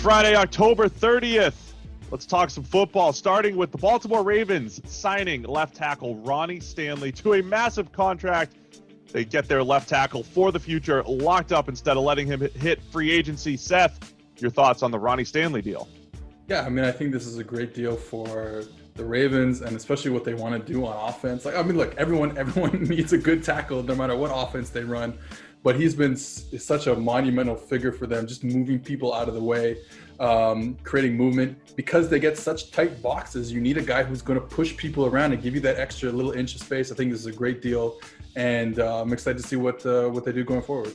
Friday, October 30th. Let's talk some football, starting with the Baltimore Ravens signing left tackle Ronnie Stanley to a massive contract. They get their left tackle for the future locked up instead of letting him hit free agency. Seth, your thoughts on the Ronnie Stanley deal? Yeah, I mean, I think this is a great deal for the Ravens, and especially what they want to do on offense. Like, I mean, look, everyone needs a good tackle no matter what offense they run. But he's been such a monumental figure for them, just moving people out of the way, creating movement. Because they get such tight boxes, you need a guy who's going to push people around and give you that extra little inch of space. I think this is a great deal, and I'm excited to see what they do going forward.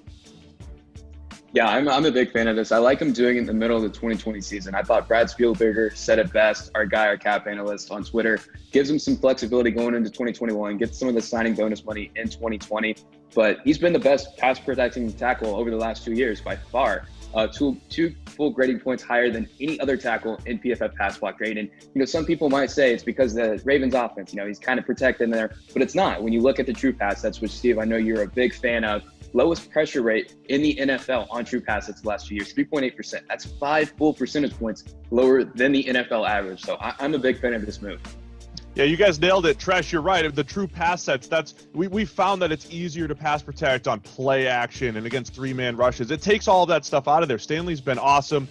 Yeah, I'm a big fan of this. I like him doing it in the middle of the 2020 season. I thought Brad Spielberger said it best, our cap analyst on Twitter, gives him some flexibility going into 2021, gets some of the signing bonus money in 2020. But he's been the best pass protecting tackle over the last 2 years by far. Two full grading points higher than any other tackle in PFF pass block grade. And, some people might say it's because the Ravens offense, he's kind of protected there, but it's not. When you look at the true pass, that's what, Steve, I know you're a big fan of. Lowest pressure rate in the NFL on true passes the last 2 years, 3.8%. That's 5 full percentage points lower than the NFL average. So I'm a big fan of this move. Yeah, you guys nailed it. Tresh, you're right. The true pass sets, we found that it's easier to pass protect on play action and against three-man rushes. It takes all of that stuff out of there. Stanley's been awesome.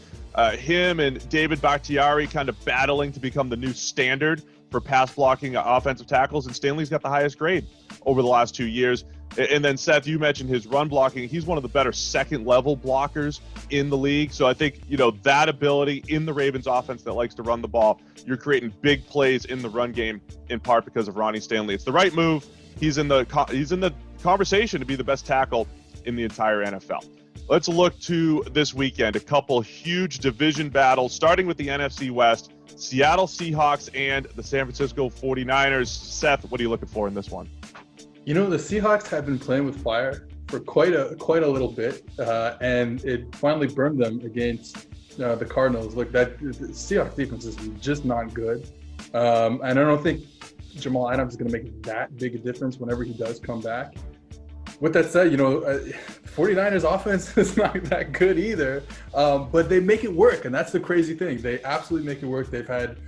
Him and David Bakhtiari kind of battling to become the new standard for pass blocking offensive tackles, and Stanley's got the highest grade over the last 2 years. And then, Seth, you mentioned his run blocking. He's one of the better second-level blockers in the league. So I think, that ability in the Ravens offense that likes to run the ball, you're creating big plays in the run game, in part because of Ronnie Stanley. It's the right move. He's in the conversation to be the best tackle in the entire NFL. Let's look to this weekend. A couple huge division battles, starting with the NFC West, Seattle Seahawks and the San Francisco 49ers. Seth, what are you looking for in this one? The Seahawks have been playing with fire for quite a little bit, and it finally burned them against the Cardinals. Look, the Seahawks defense is just not good, and I don't think Jamal Adams is going to make that big a difference whenever he does come back. With that said, 49ers offense is not that good either, but they make it work, and that's the crazy thing. They absolutely make it work. They've had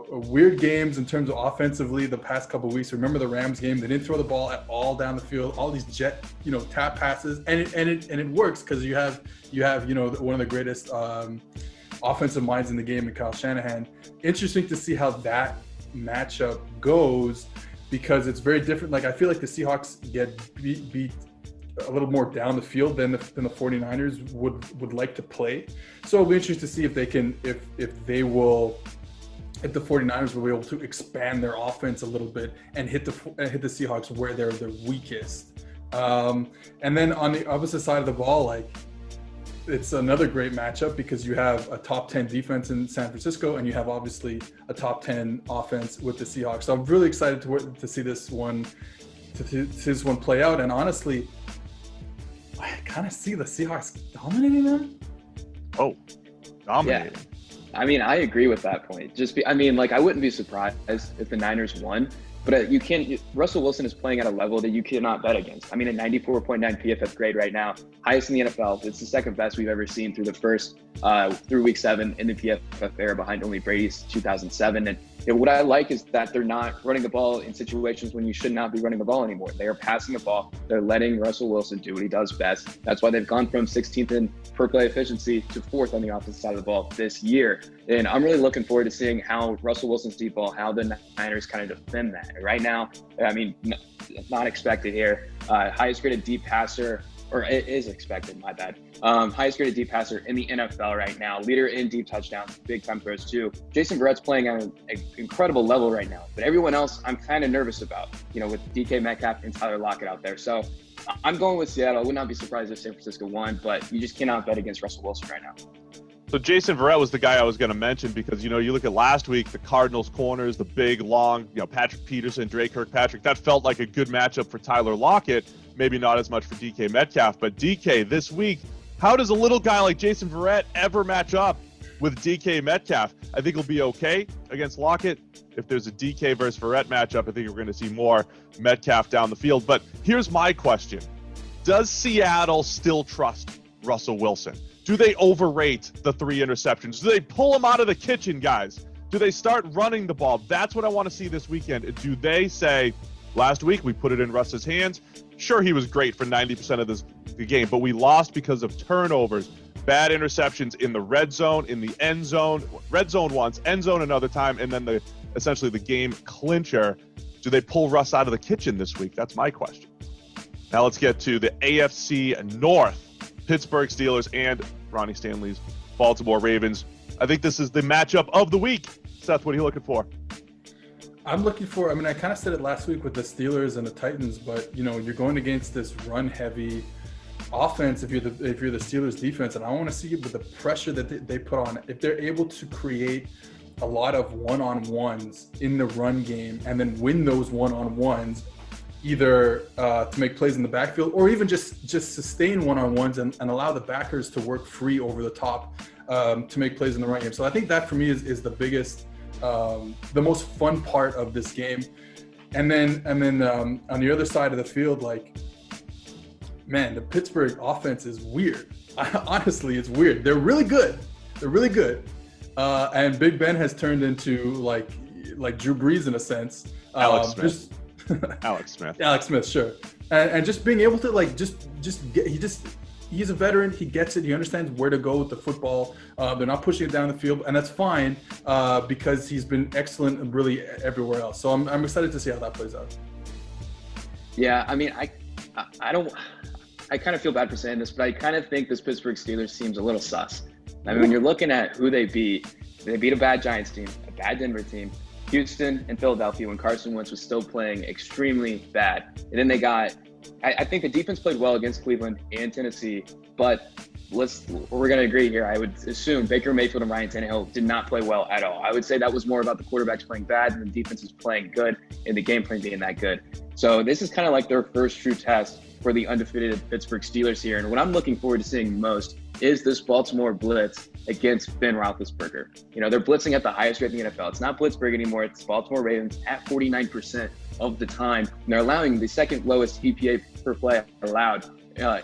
weird games in terms of offensively the past couple of weeks. Remember the Rams game? They didn't throw the ball at all down the field. All these jet, tap passes, and it works because you have one of the greatest offensive minds in the game in Kyle Shanahan. Interesting to see how that matchup goes because it's very different. Like I feel like the Seahawks get beat a little more down the field than the 49ers would like to play. So it'll be interesting to see if they can if the 49ers will be able to expand their offense a little bit and hit the Seahawks where they're the weakest. And then on the opposite side of the ball, it's another great matchup because you have a top 10 defense in San Francisco and you have obviously a top 10 offense with the Seahawks. So I'm really excited to see this one play out. And honestly, I kind of see the Seahawks dominating them. Oh, dominating. Yeah. I mean, I agree with that point. I wouldn't be surprised if the Niners won, but Russell Wilson is playing at a level that you cannot bet against. I mean, a 94.9 PFF grade right now, highest in the NFL. It's the second best we've ever seen through through week 7 in the PFF era, behind only Brady's 2007. And what I like is that they're not running the ball in situations when you should not be running the ball anymore. They are passing the ball. They're letting Russell Wilson do what he does best. That's why they've gone from 16th in per play efficiency to 4th on the offensive side of the ball this year. And I'm really looking forward to seeing how Russell Wilson's deep ball, how the Niners kind of defend that. Right now, I mean, not expected here. Highest graded deep passer, or it is expected, my bad. Highest graded deep passer in the NFL right now. Leader in deep touchdowns, big time throws too. Jason Verrett's playing at an incredible level right now. But everyone else, I'm kind of nervous about, with DK Metcalf and Tyler Lockett out there. So I'm going with Seattle. I would not be surprised if San Francisco won, but you just cannot bet against Russell Wilson right now. So Jason Verrett was the guy I was going to mention because, you look at last week, the Cardinals corners, the big, long, Patrick Peterson, Drake Kirkpatrick, that felt like a good matchup for Tyler Lockett. Maybe not as much for DK Metcalf, but DK this week, how does a little guy like Jason Verrett ever match up with DK Metcalf? I think he'll be okay against Lockett. If there's a DK versus Verrett matchup, I think we're going to see more Metcalf down the field. But here's my question. Does Seattle still trust Russell Wilson? Do they overrate the 3 interceptions? Do they pull them out of the kitchen, guys? Do they start running the ball? That's what I want to see this weekend. Do they say, last week we put it in Russ's hands? Sure, he was great for 90% of the game, but we lost because of turnovers, bad interceptions in the red zone, in the end zone, red zone once, end zone another time, and then essentially the game clincher. Do they pull Russ out of the kitchen this week? That's my question. Now let's get to the AFC North. Pittsburgh Steelers and Ronnie Stanley's Baltimore Ravens. I think this is the matchup of the week. Seth, what are you looking for? I'm looking for, I kind of said it last week with the Steelers and the Titans, but you're going against this run-heavy offense if you're the Steelers defense, and I want to see with the pressure that they put on, if they're able to create a lot of one-on-ones in the run game and then win those one-on-ones, either to make plays in the backfield or even just sustain one-on-ones and allow the backers to work free over the top to make plays in the run game. So I think that for me is the biggest, the most fun part of this game. And then on the other side of the field, man, the Pittsburgh offense is weird. Honestly, it's weird. They're really good. And Big Ben has turned into like Drew Brees in a sense. Alex Smith. Alex Smith, sure. And just being able to he's a veteran. He gets it. He understands where to go with the football. They're not pushing it down the field, and that's fine because he's been excellent and really everywhere else. So I'm excited to see how that plays out. Yeah, I kind of feel bad for saying this, but I kind of think this Pittsburgh Steelers seems a little sus. When you're looking at who they beat a bad Giants team, a bad Denver team, Houston and Philadelphia when Carson Wentz was still playing extremely bad. And then they got, I think the defense played well against Cleveland and Tennessee, but we're going to agree here. I would assume Baker Mayfield and Ryan Tannehill did not play well at all. I would say that was more about the quarterbacks playing bad and the defense is playing good and the game plan being that good. So this is kind of like their first true test for the undefeated Pittsburgh Steelers here. And what I'm looking forward to seeing most is this Baltimore blitz against Ben Roethlisberger. They're blitzing at the highest rate in the NFL. It's not Blitzburg anymore. It's Baltimore Ravens at 49% of the time. And they're allowing the second lowest EPA per play allowed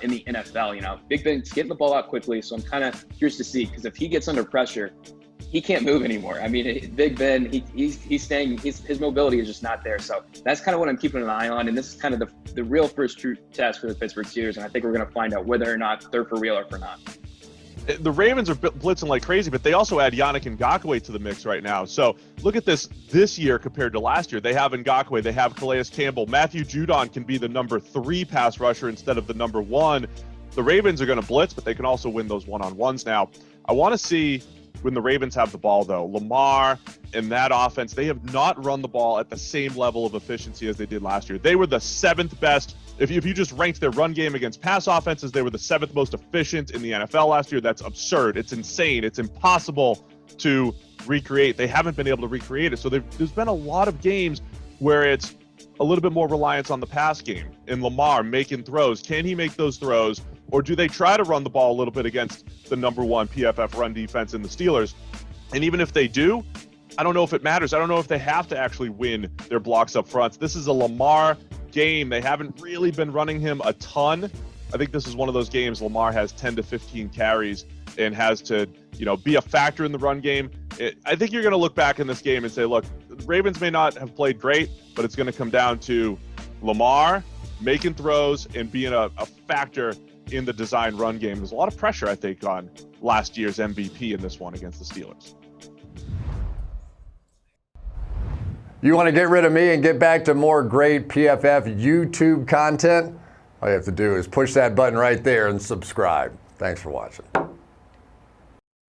in the NFL. Big Ben's getting the ball out quickly, so I'm kind of curious to see, because if he gets under pressure, he can't move anymore. Big Ben, he's staying, his mobility is just not there. So that's kind of what I'm keeping an eye on. And this is kind of the real first true test for the Pittsburgh Steelers. And I think we're going to find out whether or not they're for real or for not. The Ravens are blitzing like crazy, but they also add Yannick Ngakoue to the mix right now. So look at this year compared to last year. They have Ngakoue, they have Calais Campbell. Matthew Judon can be the number 3 pass rusher instead of the number 1. The Ravens are going to blitz, but they can also win those one-on-ones now. I want to see when the Ravens have the ball, though. Lamar and that offense, they have not run the ball at the same level of efficiency as they did last year. They were the 7th best. If you just ranked their run game against pass offenses, they were the 7th most efficient in the NFL last year. That's absurd. It's insane. It's impossible to recreate. They haven't been able to recreate it. So there's been a lot of games where it's a little bit more reliance on the pass game and Lamar making throws. Can he make those throws? Or do they try to run the ball a little bit against the number 1 PFF run defense in the Steelers? And even if they do, I don't know if it matters. I don't know if they have to actually win their blocks up front. This is a Lamar game. They haven't really been running him a ton. I think this is one of those games Lamar has 10 to 15 carries and has to, be a factor in the run game. I think you're going to look back in this game and say, look, the Ravens may not have played great, but it's going to come down to Lamar making throws and being a factor in the design run game. There's a lot of pressure, I think, on last year's MVP in this one against the Steelers. You want to get rid of me and get back to more great PFF YouTube content? All you have to do is push that button right there and subscribe. Thanks for watching.